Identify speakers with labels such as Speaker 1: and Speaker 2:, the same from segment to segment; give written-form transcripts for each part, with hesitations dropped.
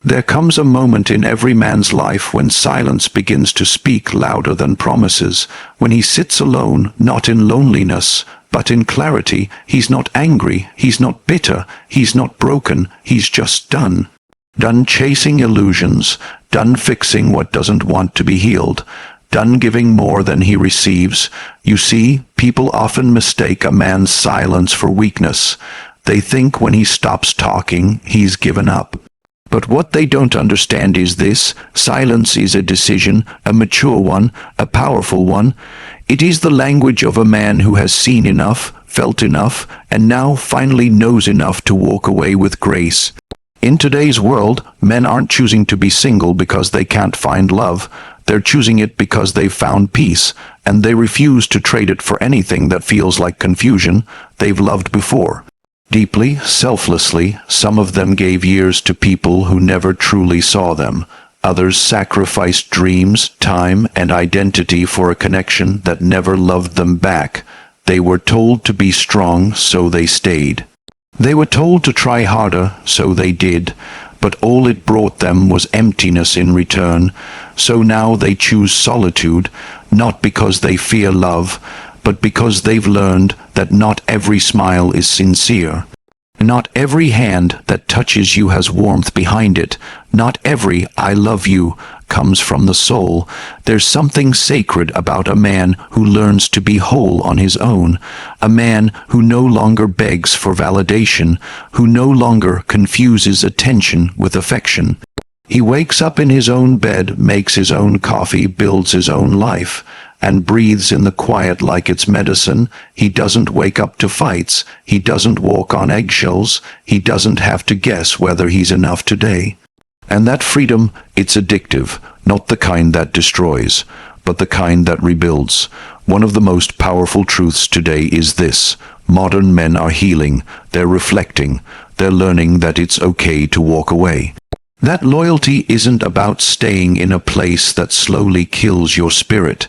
Speaker 1: There comes a moment in every man's life when silence begins to speak louder than promises, when he sits alone, not in loneliness, but in clarity. He's not angry, he's not bitter, he's not broken, he's just done. Done chasing illusions, done fixing what doesn't want to be healed, done giving more than he receives. You see, people often mistake a man's silence for weakness. They think when he stops talking, he's given up. But what they don't understand is this: silence is a decision, a mature one, a powerful one. It is the language of a man who has seen enough, felt enough, and now finally knows enough to walk away with grace. In today's world, men aren't choosing to be single because they can't find love. They're choosing it because they've found peace, and they refuse to trade it for anything that feels like confusion they've loved before. Deeply, selflessly, some of them gave years to people who never truly saw them. Others sacrificed dreams, time, and identity for a connection that never loved them back. They were told to be strong, so they stayed. They were told to try harder, so they did, but all it brought them was emptiness in return. So now they choose solitude, not because they fear love, but because they've learned that not every smile is sincere. Not every hand that touches you has warmth behind it. Not every "I love you" comes from the soul. There's something sacred about a man who learns to be whole on his own, a man who no longer begs for validation, who no longer confuses attention with affection. He wakes up in his own bed, makes his own coffee, builds his own life, and breathes in the quiet like it's medicine. He doesn't wake up to fights. He doesn't walk on eggshells. He doesn't have to guess whether he's enough today. And that freedom, it's addictive, not the kind that destroys, but the kind that rebuilds. One of the most powerful truths today is this: modern men are healing, they're reflecting, they're learning that it's okay to walk away. That loyalty isn't about staying in a place that slowly kills your spirit.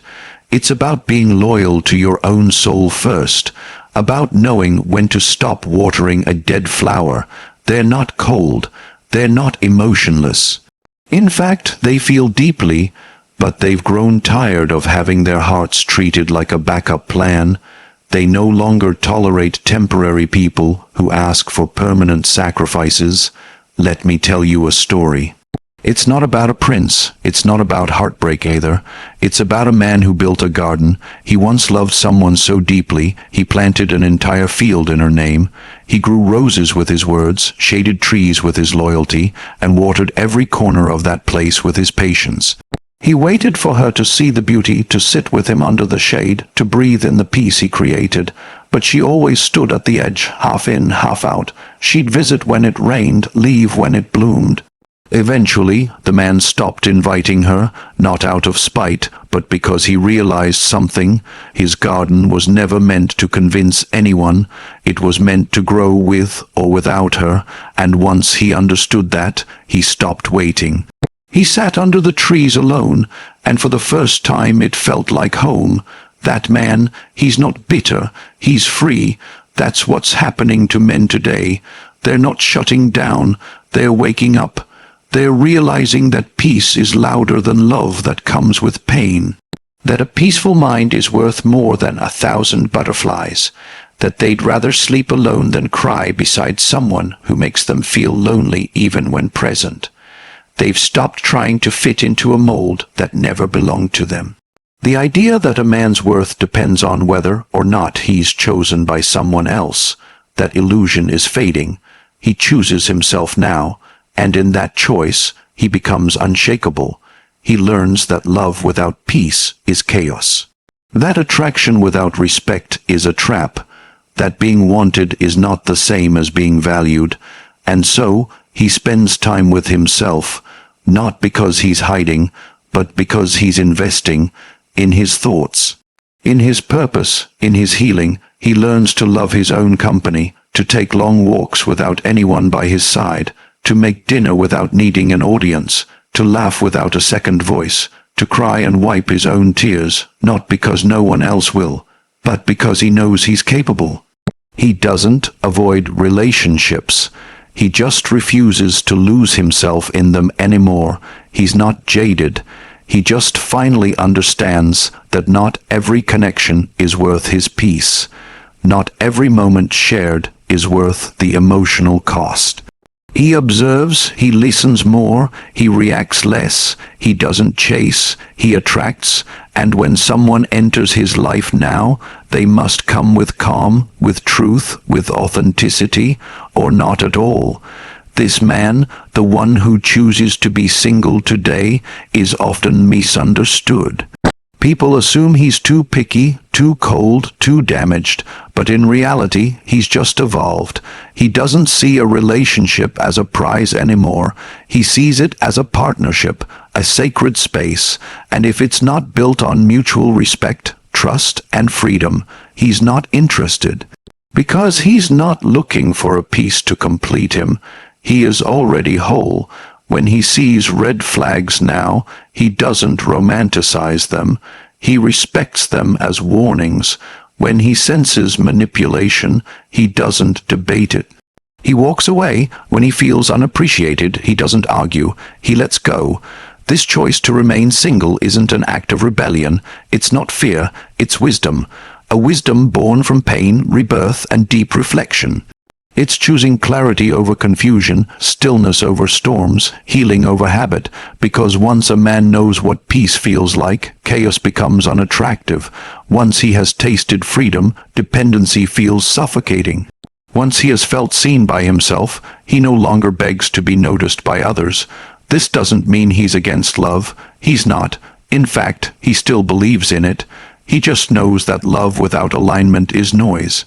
Speaker 1: It's about being loyal to your own soul first, about knowing when to stop watering a dead flower. They're not cold, they're not emotionless. In fact, they feel deeply, but they've grown tired of having their hearts treated like a backup plan. They no longer tolerate temporary people who ask for permanent sacrifices. Let me tell you a story. It's not about a prince. It's not about heartbreak either. It's about a man who built a garden. He once loved someone so deeply, he planted an entire field in her name. He grew roses with his words, shaded trees with his loyalty, and watered every corner of that place with his patience. He waited for her to see the beauty, to sit with him under the shade, to breathe in the peace he created. But she always stood at the edge, half in, half out. She'd visit when it rained, leave when it bloomed. Eventually, the man stopped inviting her, not out of spite, but because he realized something. His garden was never meant to convince anyone. It was meant to grow with or without her, and once he understood that, he stopped waiting. He sat under the trees alone, and for the first time it felt like home. That man, he's not bitter, he's free. That's what's happening to men today. They're not shutting down, they're waking up. They're realizing that peace is louder than love that comes with pain. That a peaceful mind is worth more than 1,000 butterflies. That they'd rather sleep alone than cry beside someone who makes them feel lonely even when present. They've stopped trying to fit into a mold that never belonged to them. The idea that a man's worth depends on whether or not he's chosen by someone else, that illusion is fading. He chooses himself now, and in that choice, he becomes unshakable. He learns that love without peace is chaos. That attraction without respect is a trap. That being wanted is not the same as being valued. And so, he spends time with himself, not because he's hiding, but because he's investing in his thoughts, in his purpose, in his healing. He learns to love his own company, to take long walks without anyone by his side, to make dinner without needing an audience, to laugh without a second voice, to cry and wipe his own tears, not because no one else will, but because he knows he's capable. He doesn't avoid relationships. He just refuses to lose himself in them anymore. He's not jaded. He just finally understands that not every connection is worth his peace. Not every moment shared is worth the emotional cost. He observes, he listens more, he reacts less, he doesn't chase, he attracts, and when someone enters his life now, they must come with calm, with truth, with authenticity, or not at all. This man, the one who chooses to be single today, is often misunderstood. People assume he's too picky, too cold, too damaged, but in reality, he's just evolved. He doesn't see a relationship as a prize anymore. He sees it as a partnership, a sacred space, and if it's not built on mutual respect, trust, and freedom, he's not interested. Because he's not looking for a piece to complete him. He is already whole. When he sees red flags now, he doesn't romanticize them. He respects them as warnings. When he senses manipulation, he doesn't debate it. He walks away. When he feels unappreciated, he doesn't argue. He lets go. This choice to remain single isn't an act of rebellion. It's not fear, it's wisdom. A wisdom born from pain, rebirth, and deep reflection. It's choosing clarity over confusion, stillness over storms, healing over habit, because once a man knows what peace feels like, chaos becomes unattractive. Once he has tasted freedom, dependency feels suffocating. Once he has felt seen by himself, he no longer begs to be noticed by others. This doesn't mean he's against love. He's not. In fact, he still believes in it. He just knows that love without alignment is noise.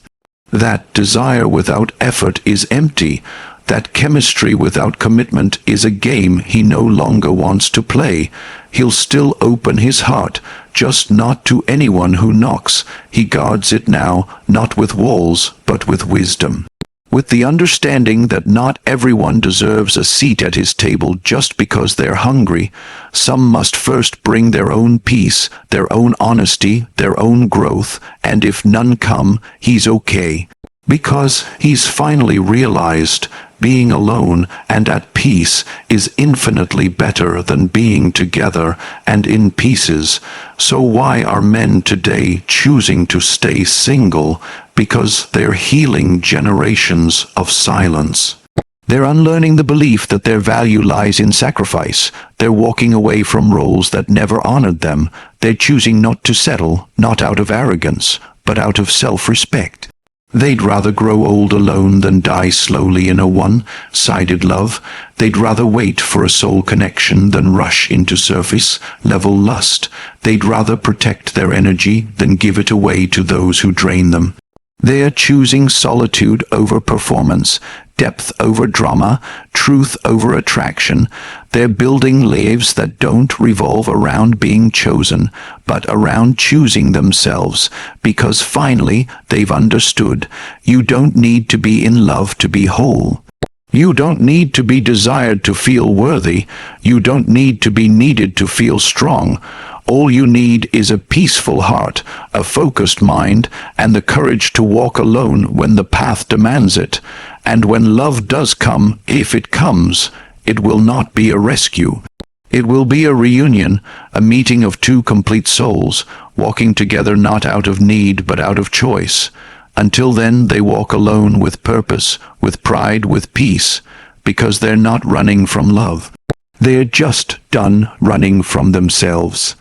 Speaker 1: That desire without effort is empty. That chemistry without commitment is a game he no longer wants to play. He'll still open his heart, just not to anyone who knocks. He guards it now, not with walls, but with wisdom. With the understanding that not everyone deserves a seat at his table just because they're hungry. Some must first bring their own peace, their own honesty, their own growth, and if none come, he's okay. Because he's finally realized being alone and at peace is infinitely better than being together and in pieces. So why are men today choosing to stay single? Because they're healing generations of silence. They're unlearning the belief that their value lies in sacrifice. They're walking away from roles that never honored them. They're choosing not to settle, not out of arrogance, but out of self-respect. They'd rather grow old alone than die slowly in a one-sided love. They'd rather wait for a soul connection than rush into surface-level lust. They'd rather protect their energy than give it away to those who drain them. They're choosing solitude over performance, depth over drama, truth over attraction. They're building lives that don't revolve around being chosen, but around choosing themselves, because finally they've understood you don't need to be in love to be whole. You don't need to be desired to feel worthy. You don't need to be needed to feel strong. All you need is a peaceful heart, a focused mind, and the courage to walk alone when the path demands it. And when love does come, if it comes, it will not be a rescue. It will be a reunion, a meeting of two complete souls, walking together not out of need but out of choice. Until then, they walk alone with purpose, with pride, with peace, because they're not running from love. They're just done running from themselves.